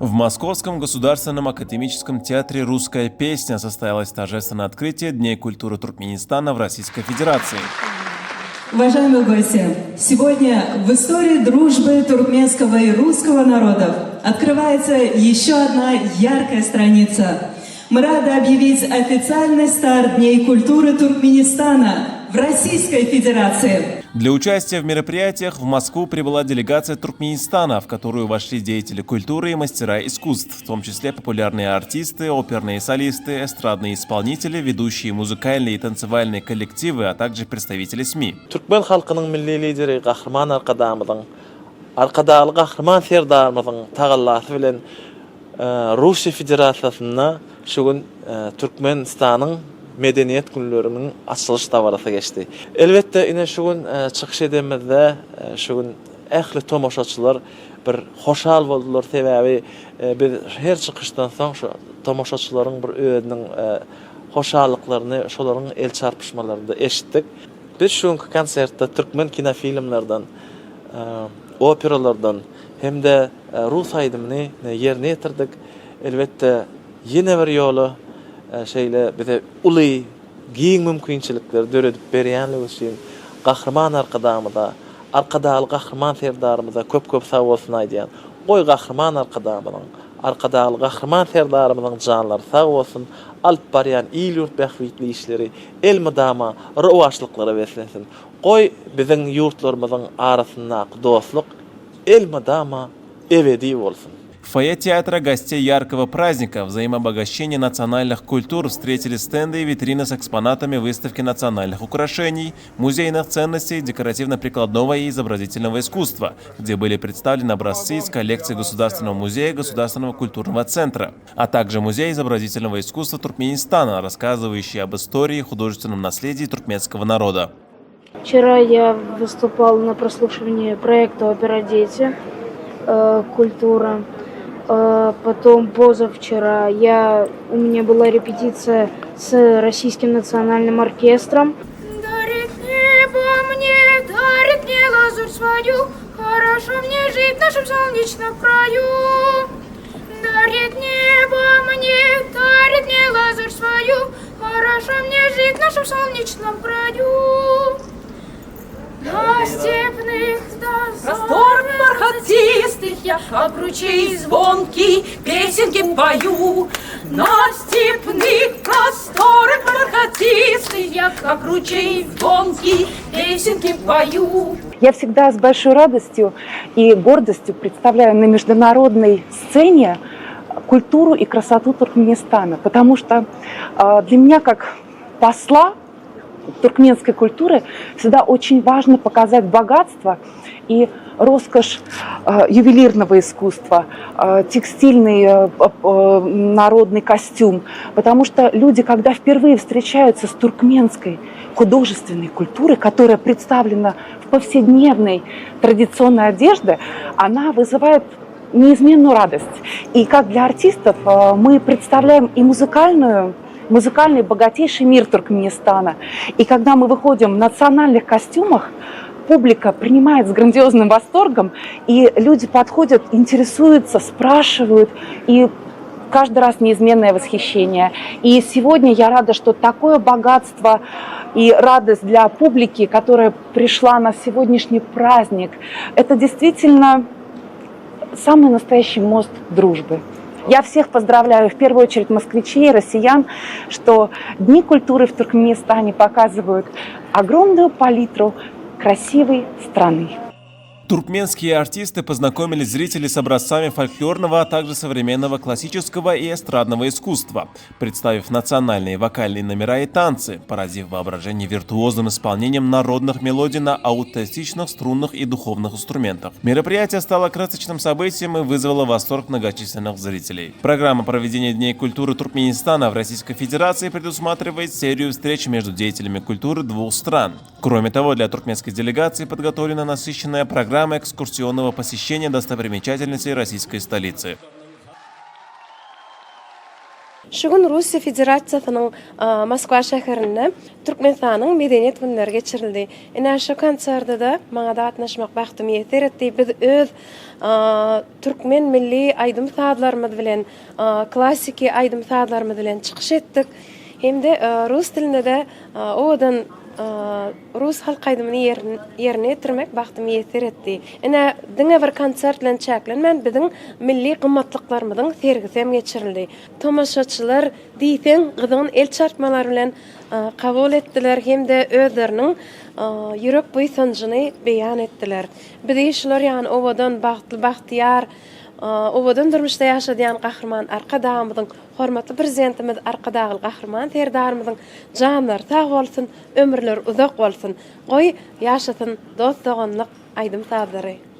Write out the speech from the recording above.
В Московском государственном академическом театре «Русская песня» состоялось торжественное открытие Дней культуры Туркменистана в Российской Федерации. Уважаемые гости, сегодня в истории дружбы туркменского и русского народов открывается еще одна яркая страница. Мы рады объявить официальный старт Дней культуры Туркменистана в Российской Федерации. Для участия в мероприятиях в Москву прибыла делегация Туркменистана, в которую вошли деятели культуры и мастера искусств, в том числе популярные артисты, оперные солисты, эстрадные исполнители, ведущие музыкальные и танцевальные коллективы, а также представители СМИ. Türkmen halkının milli lideri Kahraman Arkadalı Kahraman Serdarımızın tağallası bilen Rusya Federasyasına şugün Türkmenistan'ın medeniyet günlerinin açılış davarası geçti. Elbette yine şugün çıkış edemizde şugün ähli tomoşaçılar bir hoşal boldular sebebi biz her çıkıştan soň şu tomoşaçıların bir özünün hoşallıklarını, şolaryň el çarpışmalarında eşitdik. Biz şunkı konsertde Türkmen kinofilmlerden, operalardan hem de Rus aýdymyny yerine getirdik. Elbette yine bir ýolu şeýle bize uly giň mümkinçilikleri döredip berýänligi üçin Gahraman arkadaly Gahraman serdarymyza köp sag bolsun aýdýan. Goý Gahraman arkadaly Gahraman serdarymyzyň janlary sag bolsun. Alyp barýan ýyl-ýurt bähwitli işleri el mydama rowaşlyklary beslensin. Goý biziň ýurtlarymyzyň arasynda dostluk el mydama ebedi bolsun. В фойе театра гостей яркого праздника взаимообогащения национальных культур встретили стенды и витрины с экспонатами выставки национальных украшений, музейных ценностей, декоративно-прикладного и изобразительного искусства, где были представлены образцы из коллекции Государственного музея Государственного культурного центра, а также Музей изобразительного искусства Туркменистана, рассказывающий об истории и художественном наследии туркменского народа. Вчера я выступал на прослушивании проекта «Опера Дети. Культура». Потом позавчера у меня была репетиция с Российским национальным оркестром. Дарит небо мне, дарит мне лазурь свою, хорошо мне жить в нашем солнечном краю. Дарит небо мне, дарит мне лазурь свою, хорошо мне жить в нашем солнечном краю. На степных простор бархатистых я, как ручей звонкий, песенки пою. На степных просторах бархатистых я, как ручей звонкий, песенки пою. Я всегда с большой радостью и гордостью представляю на международной сцене культуру и красоту Туркменистана, потому что для меня как посла туркменской культуры всегда очень важно показать богатство и роскошь ювелирного искусства, текстильный народный костюм. Потому что люди, когда впервые встречаются с туркменской художественной культурой, которая представлена в повседневной традиционной одежде, она вызывает неизменную радость. И как для артистов мы представляем и музыкальный богатейший мир Туркменистана. И когда мы выходим в национальных костюмах, публика принимает с грандиозным восторгом, и люди подходят, интересуются, спрашивают, и каждый раз неизменное восхищение. И сегодня я рада, что такое богатство и радость для публики, которая пришла на сегодняшний праздник, это действительно самый настоящий мост дружбы. Я всех поздравляю, в первую очередь москвичей, россиян, что Дни культуры в Туркменистане показывают огромную палитру красивой страны. Туркменские артисты познакомили зрителей с образцами фольклорного, а также современного классического и эстрадного искусства, представив национальные вокальные номера и танцы, поразив воображение виртуозным исполнением народных мелодий на аутентичных струнных и духовных инструментах. Мероприятие стало красочным событием и вызвало восторг многочисленных зрителей. Программа проведения Дней культуры Туркменистана в Российской Федерации предусматривает серию встреч между деятелями культуры двух стран. Кроме того, для туркменской делегации подготовлена насыщенная программа экскурсионного посещения достопримечательностей российской столицы. Şugun Rusya Federatsiyasının Moskva şäherinde Türkmenistanyň medeniyet günleri geçirildi. Ene şu konserde da maňa da atnaşmak bagtym ýeter etdi. Biz öz Türkmen milli aýdym saatlarymyz bilen, klassiki aýdym saatlarymyz bilen çykyş etdik. Hem de rus tilinde de odan Rus halk aydymyny ýerine ýetirmek bagtym ýeter etdi. Ene diňe bir konsert bilen çäklenmän biziň milli gymmatlyklarymyzyň sergisem geçirildi. Tomaşaçylar diýsen gyzyň el çarpmalary bilen kabul etdiler hem de özleriniň ýürek buýsanjyny beýan etdiler. Biz işler ýani owadan bagtly bagtyar owadan durmuşda ýaşadýan gahrman arkadağymyzyň hormatly prezidentimiz arkadagy gahrman terdarymyzyň janlar sag bolsun, ömürler uzak bolsun. Goý ýaşasyn dost doganlyk aýdym saadlary.